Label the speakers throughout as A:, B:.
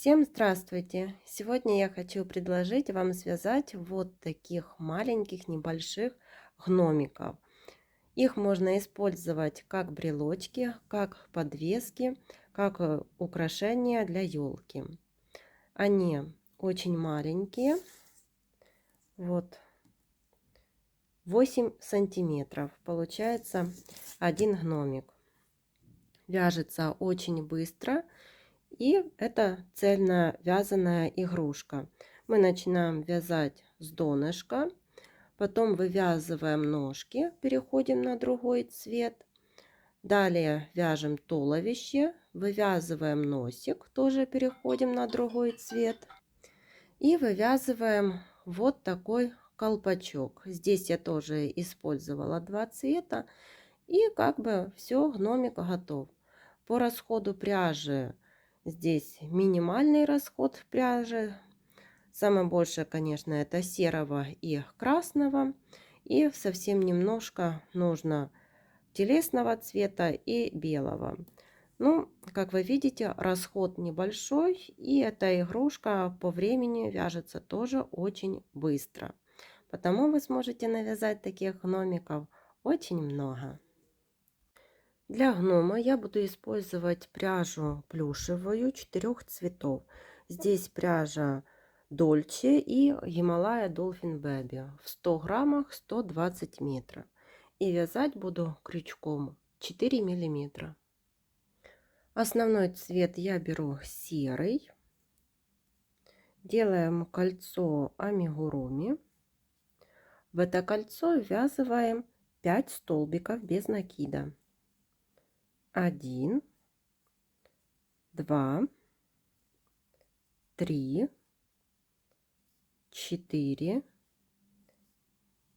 A: Всем здравствуйте! Сегодня я хочу предложить вам связать вот таких маленьких небольших гномиков. Их можно использовать как брелочки, как подвески, как украшения для елки. Они очень маленькие, вот 8 сантиметров получается один гномик. Вяжется очень быстро. И это цельная вязаная игрушка. Мы начинаем вязать с донышка, потом вывязываем ножки, переходим на другой цвет. Далее вяжем туловище, вывязываем носик, тоже переходим на другой цвет. И вывязываем вот такой колпачок. Здесь я тоже использовала два цвета. И как бы все, гномик готов. По расходу пряжи здесь минимальный расход пряжи. Самое большее, конечно, это серого и красного. И совсем немножко нужно телесного цвета и белого. Ну, как вы видите, расход небольшой. И эта игрушка по времени вяжется тоже очень быстро. Потому вы сможете навязать таких гномиков очень много. Для гнома я буду использовать пряжу плюшевую 4 цветов. Здесь пряжа Dolce и Himalaya Dolphin Baby в 100 граммах 120 метров. И вязать буду крючком 4 миллиметра. Основной цвет я беру серый. Делаем кольцо амигуруми. В это кольцо ввязываем 5 столбиков без накида. 1, 2, 3, 4,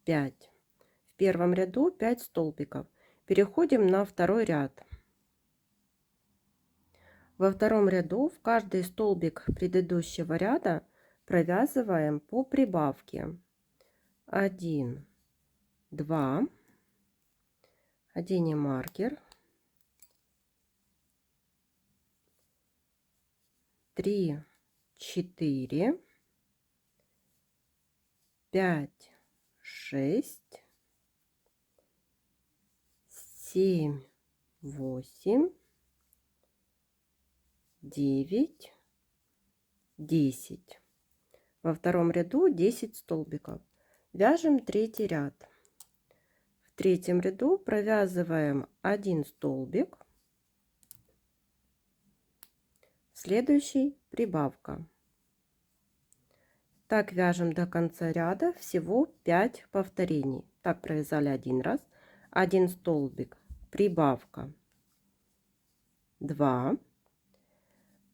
A: 5. В первом ряду 5 столбиков. Переходим на второй ряд. Во втором ряду в каждый столбик предыдущего ряда провязываем по прибавке. 1, 2, оденем маркер, 3, 4, 5, 6, 7, 8, 9, 10. Во втором ряду 10 столбиков. Вяжем третий ряд. В третьем ряду провязываем 1 столбик, следующий прибавка. Так вяжем до конца ряда, всего 5 повторений. Так провязали один раз, 1 столбик, прибавка 2,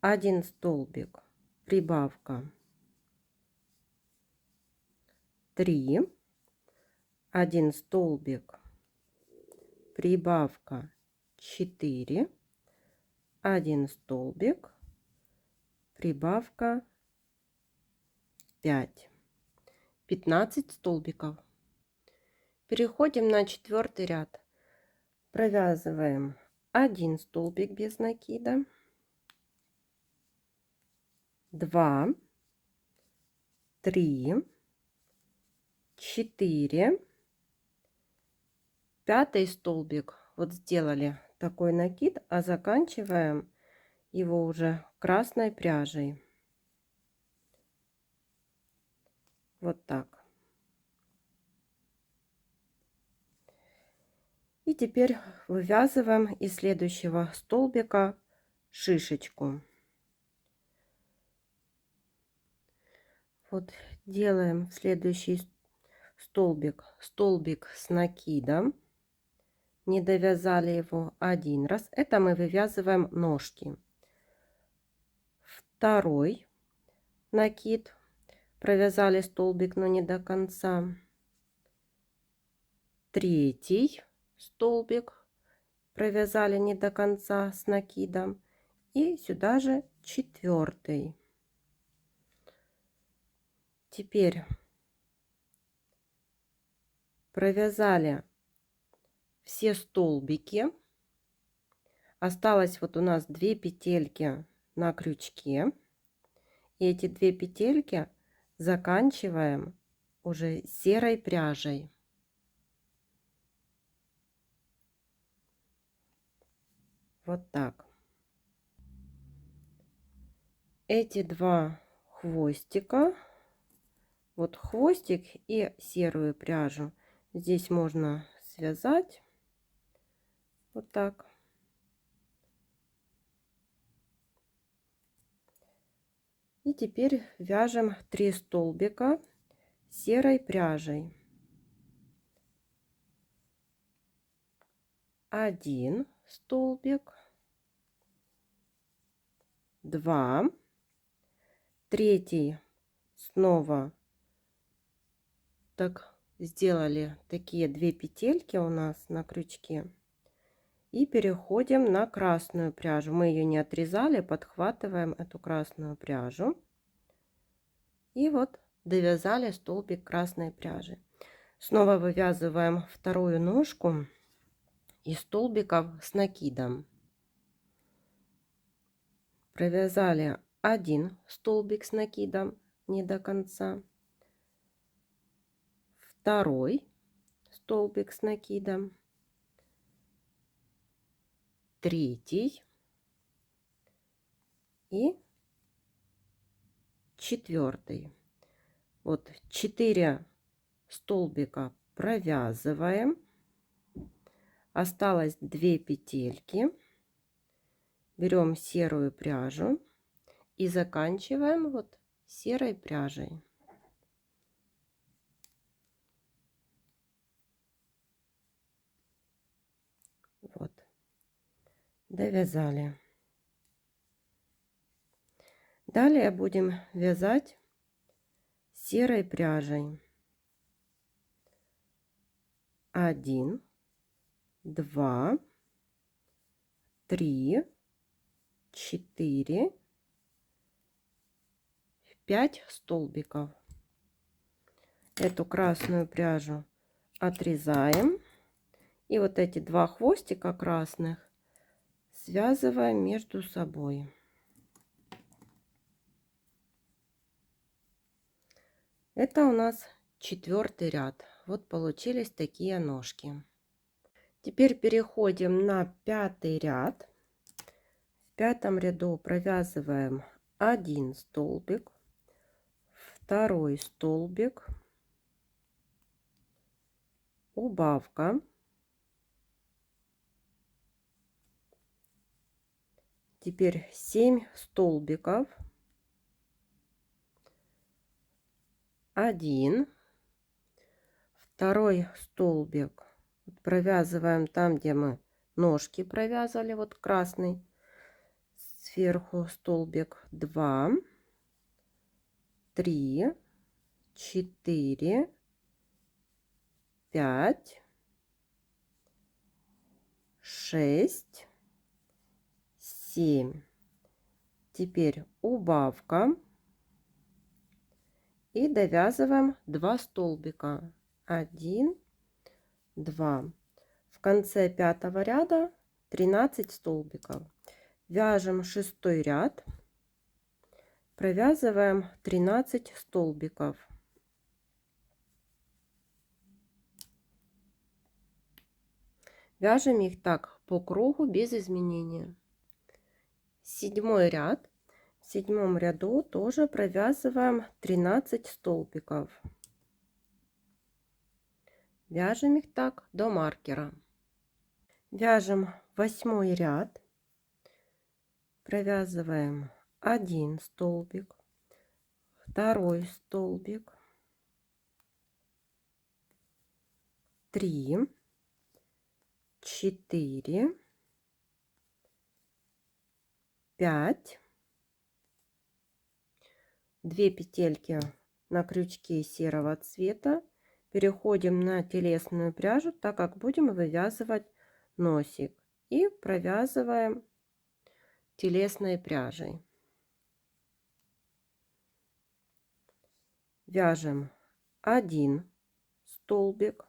A: 1 столбик, прибавка 3, 1 столбик, прибавка 4, 1 столбик, прибавка 5. 15 столбиков. Переходим на четвертый ряд. Провязываем 1 столбик без накида, 2, 3, 4, пятый столбик. Вот сделали такой накид, а заканчиваем его уже красной пряжей. Вот так. И теперь вывязываем из следующего столбика шишечку. Вот делаем следующий столбик с накидом. Не довязали его один раз. Это мы вывязываем ножки. Второй накид. Провязали столбик, но не до конца. Третий столбик. Провязали не до конца с накидом. И сюда же четвертый. Теперь провязали все столбики. Осталось вот у нас 2 петельки на крючке. И эти 2 петельки заканчиваем уже серой пряжей. Вот так. Эти 2 хвостика, вот хвостик и серую пряжу, здесь можно связать вот так. И теперь вяжем 3 столбика серой пряжей. 1 столбик, 2, третий снова так сделали такие 2 петельки у нас на крючке. И переходим на красную пряжу. Мы ее не отрезали, подхватываем эту красную пряжу. И вот довязали столбик красной пряжи. Снова вывязываем вторую ножку из столбиков с накидом. Провязали 1 столбик с накидом не до конца, второй столбик с накидом, третий и четвертый. Вот 4 столбика провязываем, осталось 2 петельки, берем серую пряжу и заканчиваем вот серой пряжей. Вот, довязали. Далее будем вязать серой пряжей. 1, 2, 3, 4, 5 столбиков. Эту красную пряжу отрезаем. И вот эти 2 хвостика красных связываем между собой. Это у нас 4-й ряд. Вот получились такие ножки. Теперь переходим на 5-й ряд. В 5-м ряду провязываем 1 столбик, 2 столбик, убавка, теперь 7 столбиков, 1, 2 столбик провязываем там, где мы ножки провязывали, вот красный, сверху столбик, 2, 3, 4, 5, 6, 7. Теперь убавка и довязываем 2 столбика, 1, 2. В конце 5-го ряда 13 столбиков. Вяжем 6-й ряд, провязываем 13 столбиков. Вяжем их так по кругу без изменения. 7-й ряд. В 7-м ряду тоже провязываем 13 столбиков. Вяжем их так до маркера. Вяжем 8-й ряд. Провязываем 1 столбик, 2 столбик, 3, 4, 5, 2 петельки на крючке серого цвета. Переходим на телесную пряжу, так как будем вывязывать носик, и провязываем телесной пряжей. Вяжем 1 столбик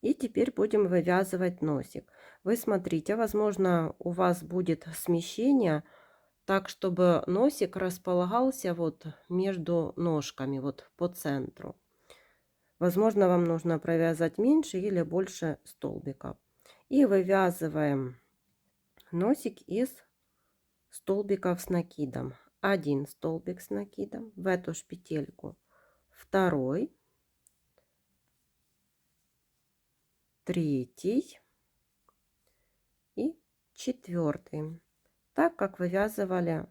A: и теперь будем вывязывать носик. Вы смотрите, возможно, у вас будет смещение, так, чтобы носик располагался вот между ножками, вот по центру. Возможно, вам нужно провязать меньше или больше столбиков. И вывязываем носик из столбиков с накидом. Один столбик с накидом в эту ж петельку, второй, третий и четвертый, так как вывязывали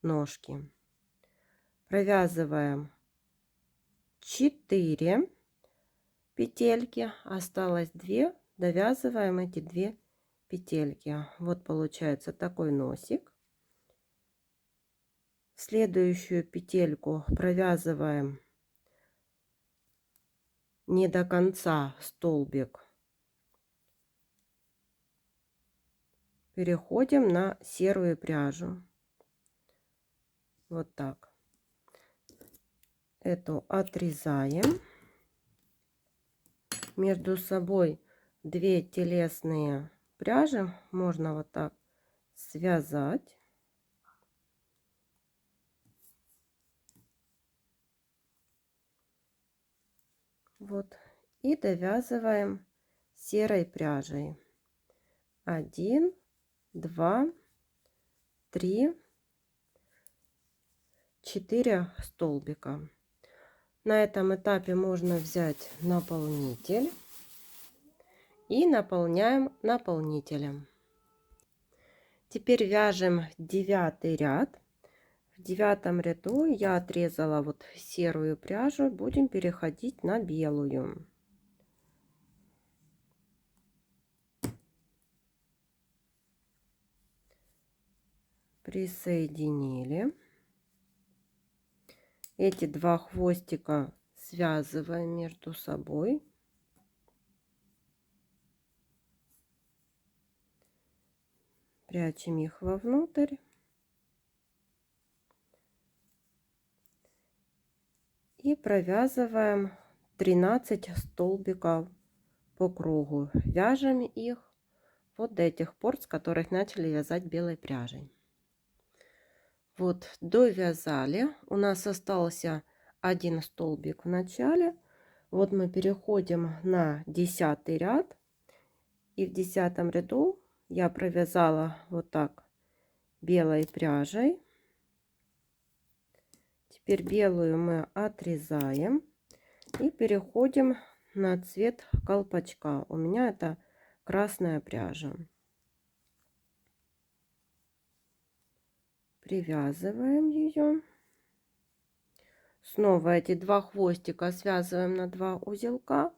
A: ножки. Провязываем 4 петельки, осталось 2, довязываем эти 2 петельки. Вот получается такой носик. Следующую петельку провязываем не до конца столбик, переходим на серую пряжу, вот так. Эту отрезаем, между собой 2 телесные пряжи можно вот так связать. Вот, и довязываем серой пряжей. 1, 2, 3, 4 столбика. На этом этапе можно взять наполнитель и наполняем наполнителем. Теперь вяжем 9 ряд. В 9 ряду я отрезала вот серую пряжу, будем переходить на белую. Присоединили. Эти 2 хвостика связываем между собой. Прячем их вовнутрь. И провязываем 13 столбиков по кругу. Вяжем их вот до этих пор, с которых начали вязать белой пряжей. Вот, довязали. У нас остался 1 столбик в начале. Вот мы переходим на 10 ряд. И в 10 ряду я провязала вот так белой пряжей. Теперь белую мы отрезаем и переходим на цвет колпачка. У меня это красная пряжа. Привязываем ее. Снова эти 2 хвостика связываем на 2 узелка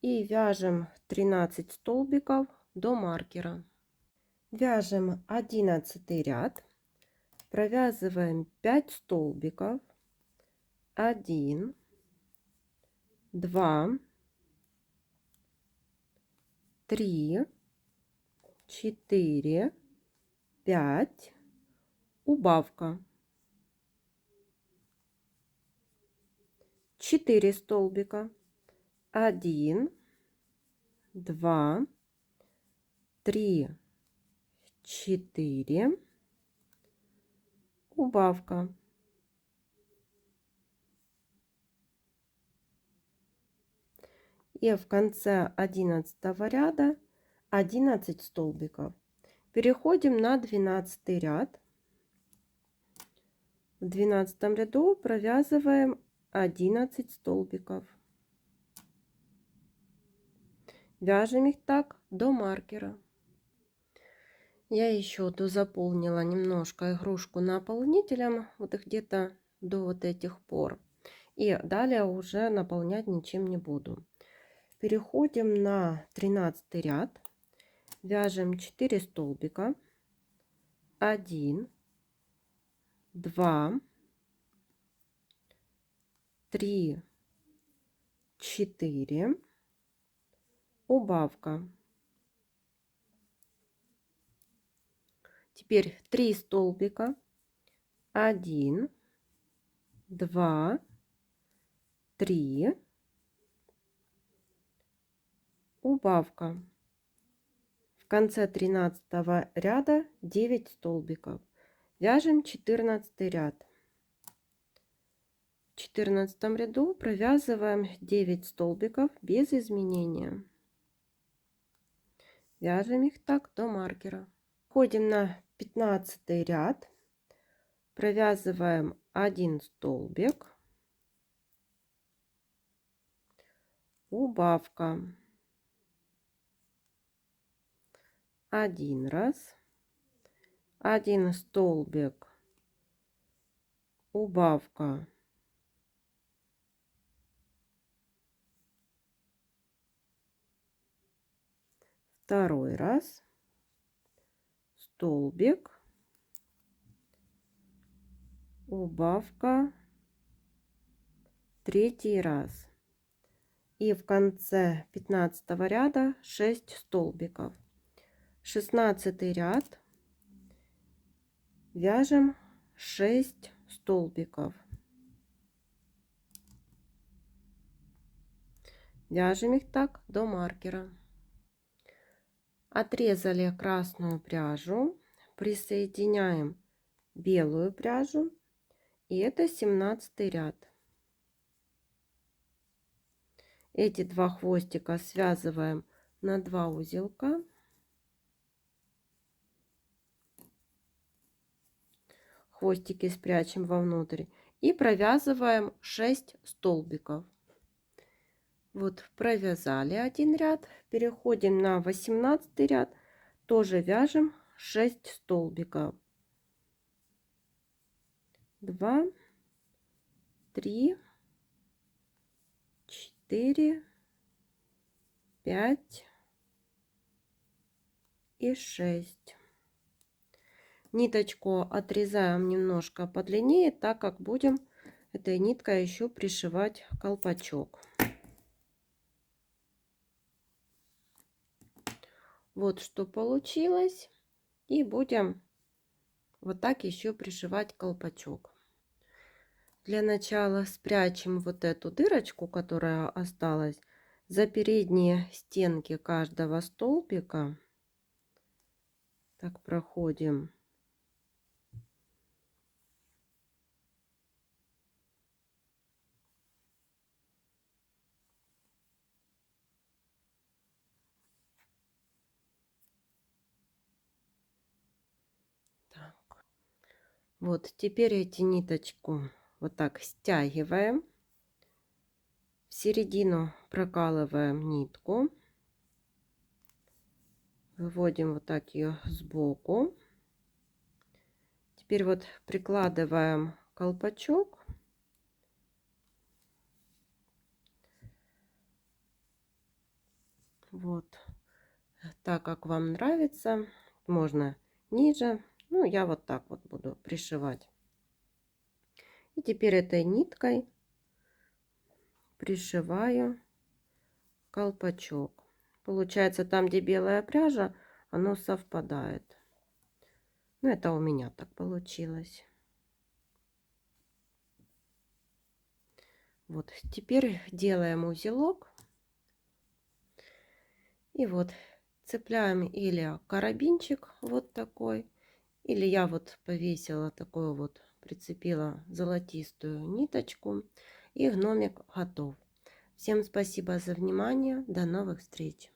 A: и вяжем 13 столбиков до маркера. Вяжем 11 ряд, провязываем 5 столбиков, 1, 2, 3, 4, 5, убавка, 4 столбика, 1, 2, 3, 4, убавка. И в конце 11 ряда 11 столбиков. Переходим на 12 ряд. В 12 ряду провязываем 11 столбиков. Вяжем их так до маркера. Я еще дозаполнила немножко игрушку наполнителем, вот где-то до вот этих пор. И далее уже наполнять ничем не буду. Переходим на 13 ряд. Вяжем 4 столбика. 1, 2, 3, 4, убавка. Теперь 3 столбика. 1, 2, 3, убавка. В конце 13 ряда 9 столбиков. Вяжем 14 ряд. В 14 ряду провязываем 9 столбиков без изменения. Вяжем их так до маркера. Ходим на 15 ряд, провязываем 1 столбик, убавка, 1 раз, 1 столбик, убавка, 2 раз, столбик, убавка, 3 раз. И в конце 15 ряда 6 столбиков. 16 ряд, вяжем 6 столбиков. Вяжем их так до маркера. Отрезали красную пряжу, присоединяем белую пряжу, и это 17 ряд. Эти 2 хвостика связываем на 2 узелка. Хвостики спрячем вовнутрь и провязываем 6 столбиков. Вот провязали 1 ряд, переходим на 18 ряд, тоже вяжем 6 столбиков. 2, 3, 4, 5 и 6. Ниточку отрезаем немножко подлиннее, так как будем этой ниткой еще пришивать колпачок. Вот что получилось. И будем вот так еще пришивать колпачок. Для начала спрячем вот эту дырочку, которая осталась, за передние стенки каждого столбика. Так проходим. Так. Вот теперь эти ниточку вот так стягиваем. В середину прокалываем нитку. Выводим вот так ее сбоку. Теперь вот прикладываем колпачок. Вот так, как вам нравится. Можно ниже. Ну, я вот так вот буду пришивать. И теперь этой ниткой пришиваю колпачок. Получается, там, где белая пряжа, оно совпадает. Ну, это у меня так получилось. Вот, теперь делаем узелок. И вот цепляем или карабинчик вот такой, или я вот повесила такую вот, прицепила золотистую ниточку, и гномик готов. Всем спасибо за внимание. До новых встреч.